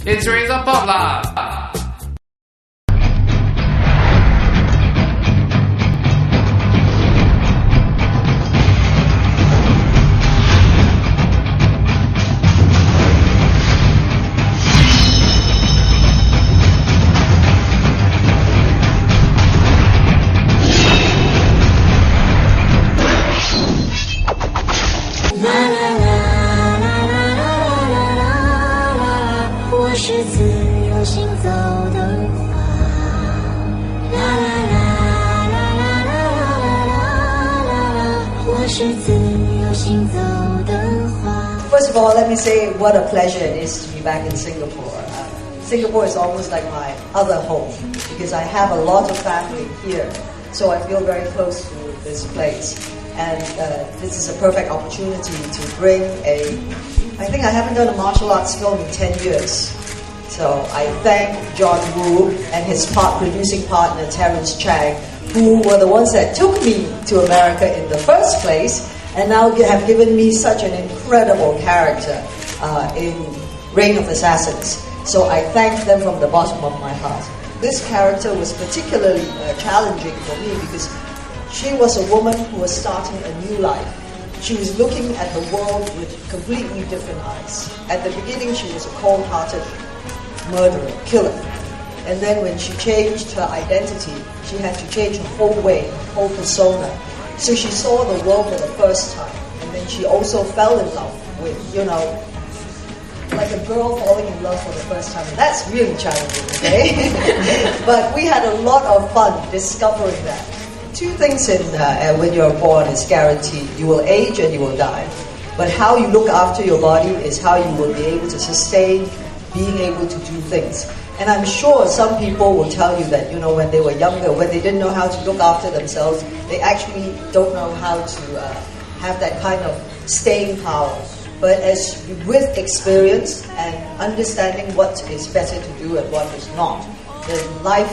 It's Razor Pop lah! First of all, let me say what a pleasure it is to be back in Singapore. Singapore is almost like my other home because I have a lot of family here, so I feel very close to this place. And this is a perfect opportunity to bring I think I haven't done a martial arts film in 10 years. So I thank John Woo and his producing partner Terence Chang, who were the ones that took me to America in the first place, and now have given me such an incredible character in Reign of Assassins. So I thank them from the bottom of my heart. This character was particularly challenging for me because she was a woman who was starting a new life. She was looking at the world with completely different eyes. At the beginning, she was a cold-hearted murderer, killer. And then when she changed her identity, she had to change her whole way, her whole persona. So she saw the world for the first time. And then she also fell in love with, like a girl falling in love for the first time. And that's really challenging, okay? But we had a lot of fun discovering that. Two things when you're born is guaranteed. You will age and you will die. But how you look after your body is how you will be able to sustain being able to do things. And I'm sure some people will tell you that, when they were younger, when they didn't know how to look after themselves, they actually don't know how to have that kind of staying power. But with experience and understanding what is better to do and what is not, then life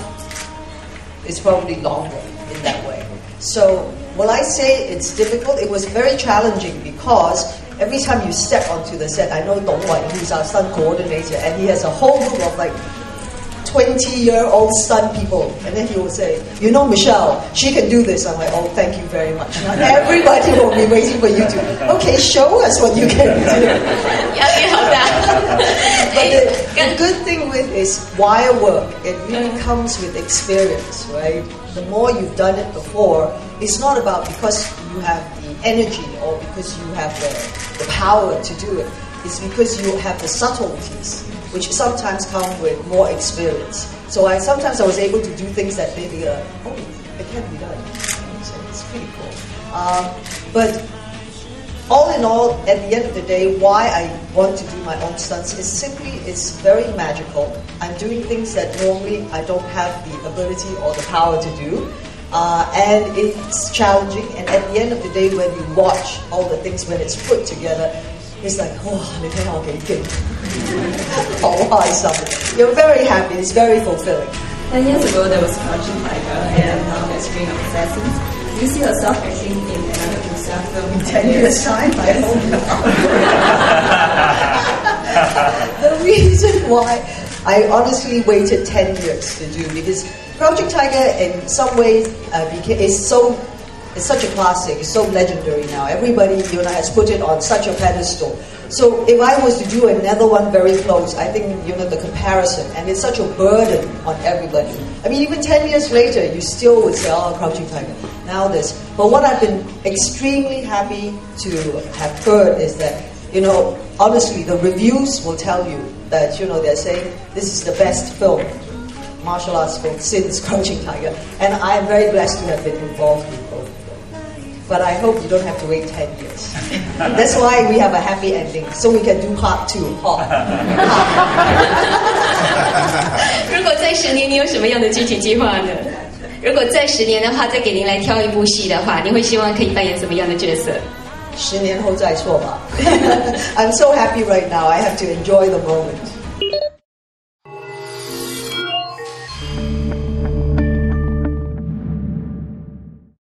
is probably longer in that way. So, will I say it's difficult? It was very challenging because every time you step onto the set, I know Dong Wan, who's our stunt coordinator, and he has a whole group of 20-year-old stunt people, and then he will say, Michelle, she can do this. I'm like, oh, thank you very much. Now everybody will be waiting for you to, okay, show us what you can do. But the good thing with is wire work. It really comes with experience, right? The more you've done it before, it's not about because you have the energy or because you have the power to do it. It's because you have the subtleties, which sometimes come with more experience. So sometimes I was able to do things that maybe, it can be done. So it's pretty cool. But all in all, at the end of the day, why I want to do my own stunts is simply it's very magical. I'm doing things that normally I don't have the ability or the power to do. And it's challenging. And at the end of the day, when you watch all the things, when it's put together, it's like,你睇我幾勁，好開心. You're very happy. It's very fulfilling. 10 years ago, there was Crouching Tiger, and now there's Reign of Assassins. Do you see yourself acting in another Pixar film in 10 years' time? I hope not. The reason why I honestly waited 10 years to do, because Crouching Tiger in some ways it's such a classic, it's so legendary now. Everybody, has put it on such a pedestal. So if I was to do another one very close, I think, the comparison, and it's such a burden on everybody. I mean, even 10 years later, you still would say, Crouching Tiger, now this. But what I've been extremely happy to have heard is that, honestly, the reviews will tell you that, they're saying this is the best film, martial arts film, since Crouching Tiger. And I am very blessed to have been involved with both. But I hope you don't have to wait 10 years. That's why we have a happy ending, so we can do part 2. 如果在10年，你有什么样的具体计划呢？如果在10年的话，再给您来挑一部戏的话，你会希望可以扮演什么样的角色？10年后再说吧。I'm so happy right now. I have to enjoy the moment.